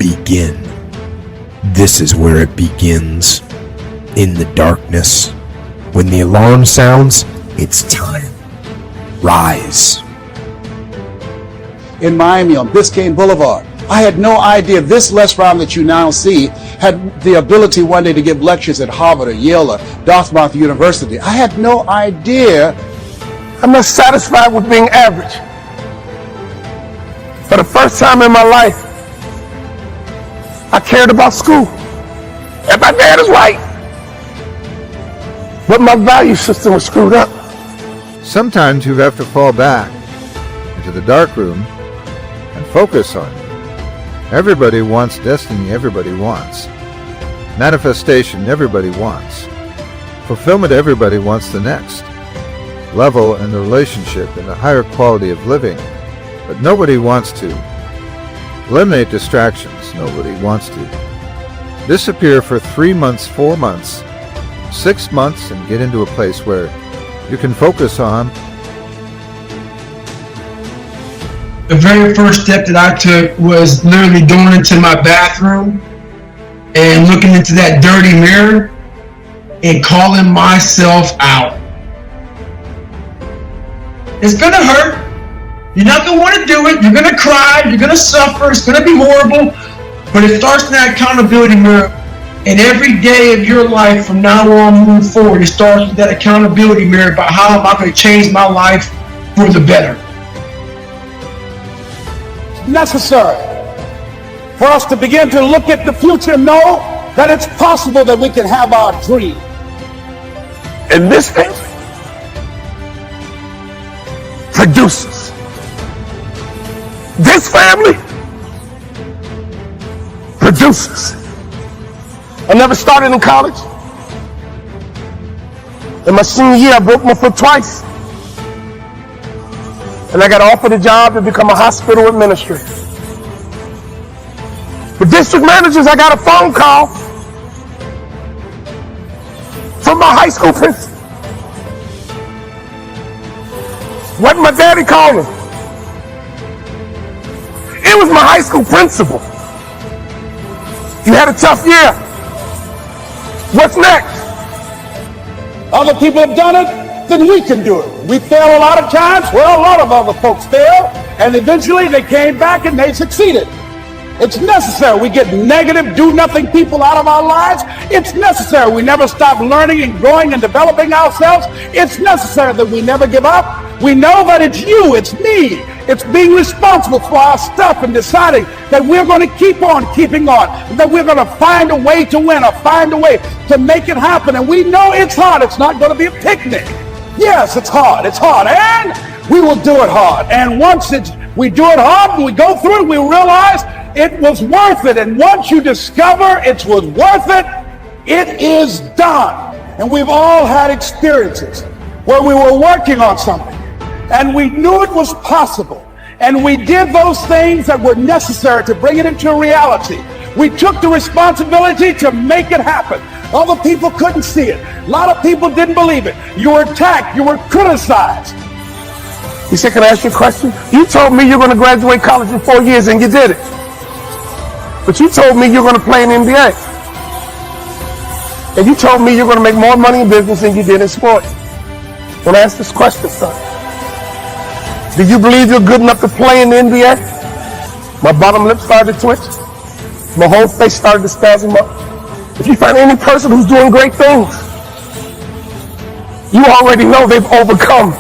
begin. This is where it begins. In the darkness. When the alarm sounds, it's time. Rise. In Miami on Biscayne Boulevard, I had no idea this Les Brown that you now see had the ability one day to give lectures at Harvard or Yale or Dartmouth University. I had no idea. I'm not satisfied with being average. For the first time in my life, I cared about school. And my dad is right. But my value system was screwed up. Sometimes you have to fall back into the dark room and focus on it. Everybody wants destiny, everybody wants. Manifestation, everybody wants. Fulfillment, everybody wants the next level in the relationship and a higher quality of living. But nobody wants to eliminate distractions. Nobody wants to disappear for 3 months, 4 months, 6 months and get into a place where you can focus on. The very first step that I took was literally going into my bathroom and looking into that dirty mirror and calling myself out. It's gonna hurt. You're not gonna want to do it. You're gonna cry. You're gonna suffer. It's gonna be horrible. But it starts in that accountability mirror. And every day of your life from now on moving forward, it starts with that accountability mirror about how am I going to change my life for the better. Necessary for us to begin to look at the future and know that it's possible that we can have our dream. And this thing produces. This family produces. I never started in college. In my senior year, I broke my foot twice. And I got offered a job to become a hospital administrator. For district managers, I got a phone call from my high school principal. What my daddy called him. It was my high school principal. You had a tough year. What's next? Other people have done it, then we can do it. We fail a lot of times. Well, a lot of other folks fail, and eventually they came back and they succeeded. It's necessary we get negative, do-nothing people out of our lives. It's necessary we never stop learning and growing and developing ourselves. It's necessary that we never give up. We know that it's you, it's me. It's being responsible for our stuff and deciding that we're going to keep on keeping on, that we're going to find a way to win or find a way to make it happen. And we know it's hard. It's not going to be a picnic. Yes, it's hard, and we will do it hard. And once we do it hard and we go through it, we realize it was worth it. And once you discover it was worth it, it is done. And we've all had experiences where we were working on something and we knew it was possible. And we did those things that were necessary to bring it into reality. We took the responsibility to make it happen. Other people couldn't see it. A lot of people didn't believe it. You were attacked. You were criticized. He said, can I ask you a question? You told me you're going to graduate college in 4 years and you did it. But you told me you're going to play in the NBA. And you told me you're going to make more money in business than you did in sports. When I ask this question, son, do you believe you're good enough to play in the NBA? My bottom lip started to twitch. My whole face started to spasm up. If you find any person who's doing great things, you already know they've overcome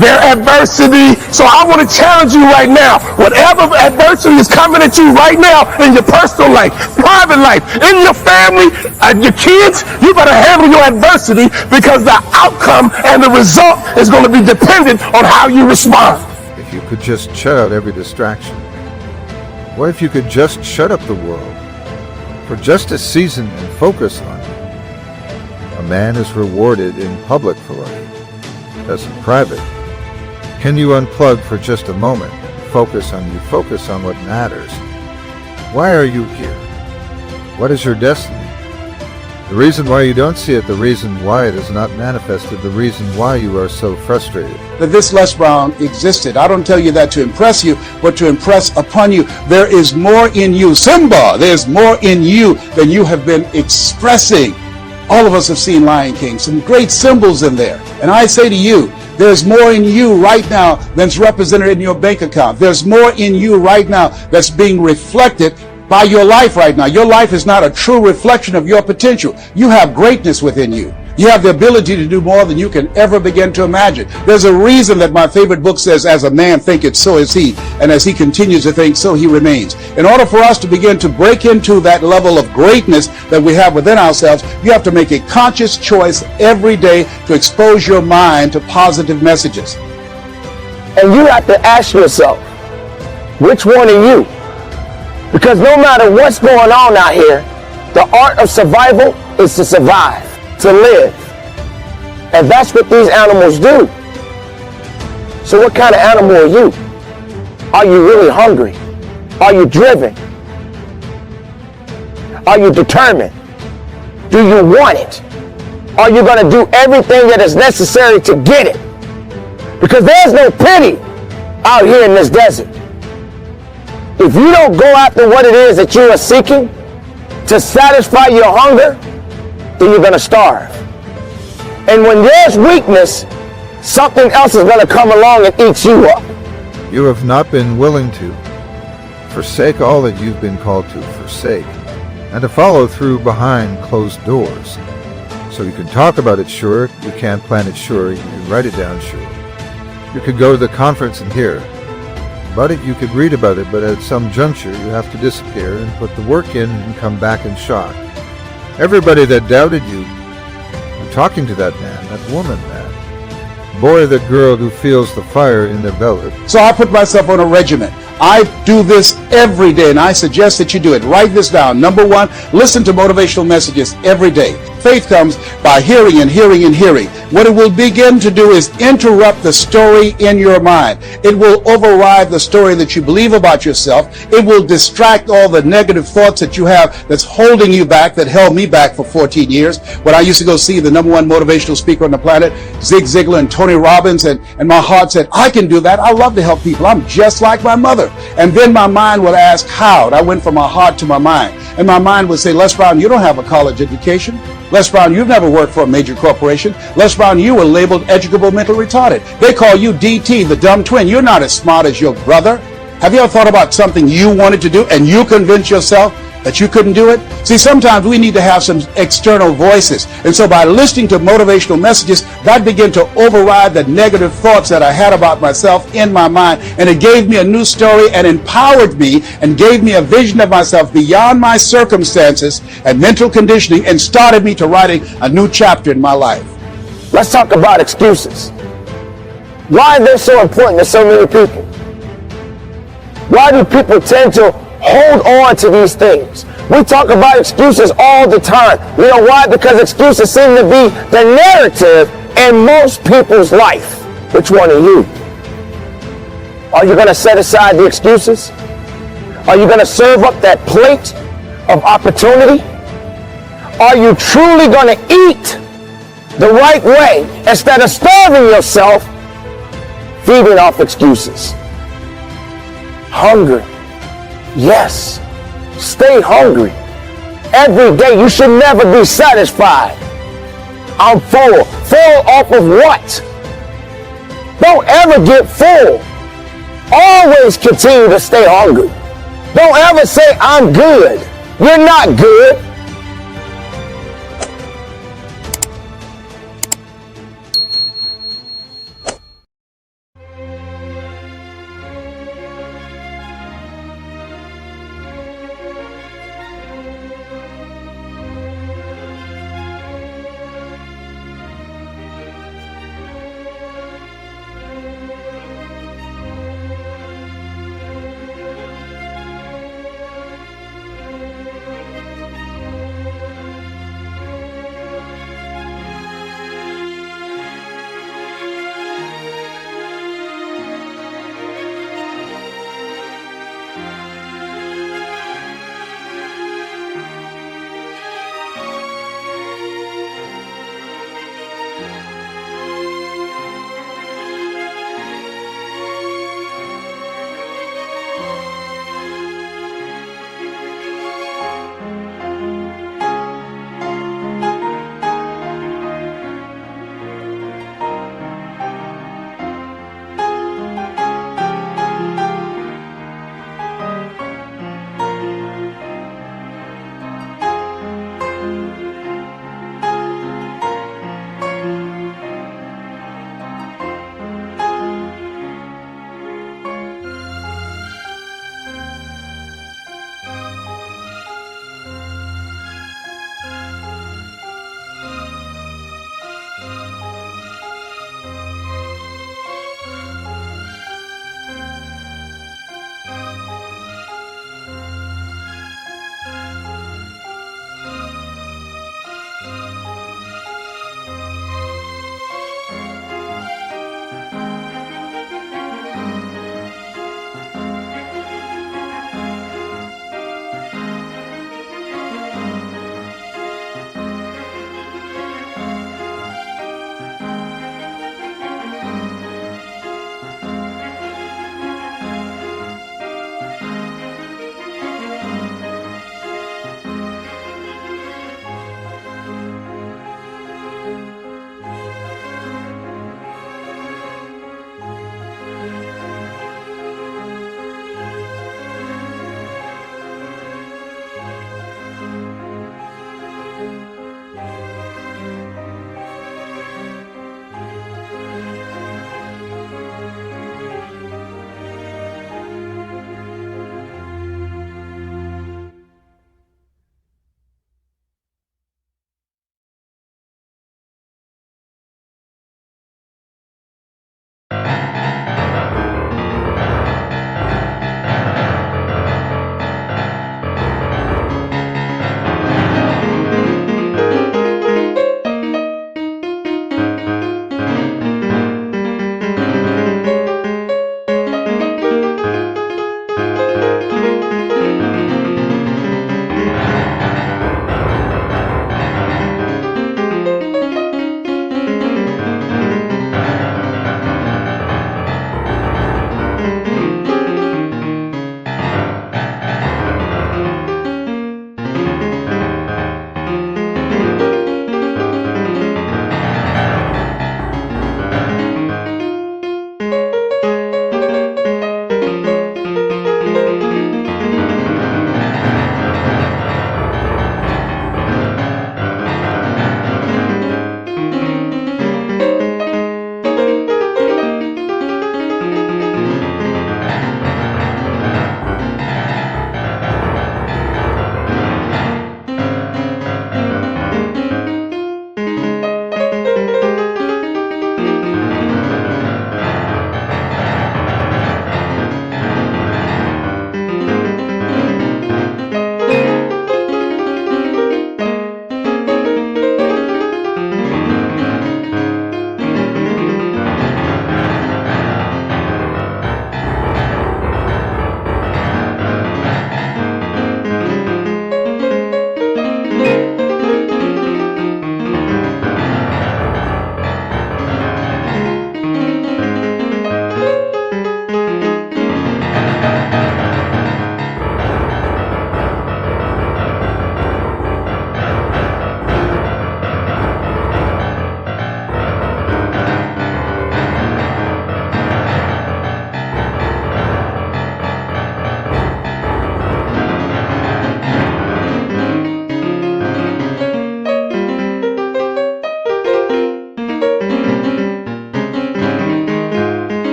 their adversity. So I want to challenge you right now. Whatever adversity is coming at you right now in your personal life, private life, in your family, your kids, you better handle your adversity because the outcome and the result is going to be dependent on how you respond. If you could just shut out every distraction. What if you could just shut up the world for just a season and focus on it? A man is rewarded in public for what he does in private. Can you unplug for just a moment? Focus on what matters. Why are you here? What is your destiny? The reason why you don't see it, the reason why it is not manifested, the reason why you are so frustrated. That this Les Brown existed. I don't tell you that to impress you, but to impress upon you. There is more in you. Simba, there's more in you than you have been expressing. All of us have seen Lion King, some great symbols in there. And I say to you, there's more in you right now than's represented in your bank account. There's more in you right now that's being reflected by your life right now. Your life is not a true reflection of your potential. You have greatness within you. You have the ability to do more than you can ever begin to imagine. There's a reason that my favorite book says, as a man thinketh, so is he. And as he continues to think, so he remains. In order for us to begin to break into that level of greatness that we have within ourselves, you have to make a conscious choice every day to expose your mind to positive messages. And you have to ask yourself, which one are you? Because no matter what's going on out here, the art of survival is to survive, to live. And that's what these animals do. So what kind of animal are you? Are you really hungry? Are you driven? Are you determined? Do you want it? Are you going to do everything that is necessary to get it? Because there's no pity out here in this desert. If you don't go after what it is that you are seeking to satisfy your hunger, then you're going to starve. And when there's weakness, something else is going to come along and eat you up. You have not been willing to forsake all that you've been called to forsake, and to follow through behind closed doors. So you can talk about it, sure. You can't plan it, sure. You can write it down, sure. You could go to the conference and hear about it, you could read about it, but at some juncture you have to disappear and put the work in and come back in shock. Everybody that doubted you, I'm talking to that man, that woman, that boy, that girl who feels the fire in their belly. So I put myself on a regimen. I do this every day, and I suggest that you do it. Write this down. Number one, listen to motivational messages every day. Faith comes by hearing and hearing and hearing. What it will begin to do is interrupt the story in your mind. It will override the story that you believe about yourself. It will distract all the negative thoughts that you have that's holding you back, that held me back for 14 years. When I used to go see the number one motivational speaker on the planet, Zig Ziglar and Tony Robbins, and my heart said, I can do that. I love to help people. I'm just like my mother. And then my mind would ask how. And I went from my heart to my mind. And my mind would say, Les Brown, you don't have a college education. Les Brown, you've never worked for a major corporation. Les Brown, you were labeled educable mental retarded. They call you DT, the dumb twin. You're not as smart as your brother. Have you ever thought about something you wanted to do and you convinced yourself that you couldn't do it? See, sometimes we need to have some external voices. And so by listening to motivational messages, that began to override the negative thoughts that I had about myself in my mind. And it gave me a new story and empowered me and gave me a vision of myself beyond my circumstances and mental conditioning and started me to writing a new chapter in my life. Let's talk about excuses. Why are they so important to so many people? Why do people tend to hold on to these things? We talk about excuses all the time. You know why? Because excuses seem to be the narrative in most people's life. Which one are you? Are you going to set aside the excuses? Are you going to serve up that plate of opportunity? Are you truly going to eat the right way instead of starving yourself, feeding off excuses? Hungry. Yes, stay hungry. Every day you should never be satisfied. I'm full. Full off of what? Don't ever get full. Always continue to stay hungry. Don't ever say, I'm good. You're not good.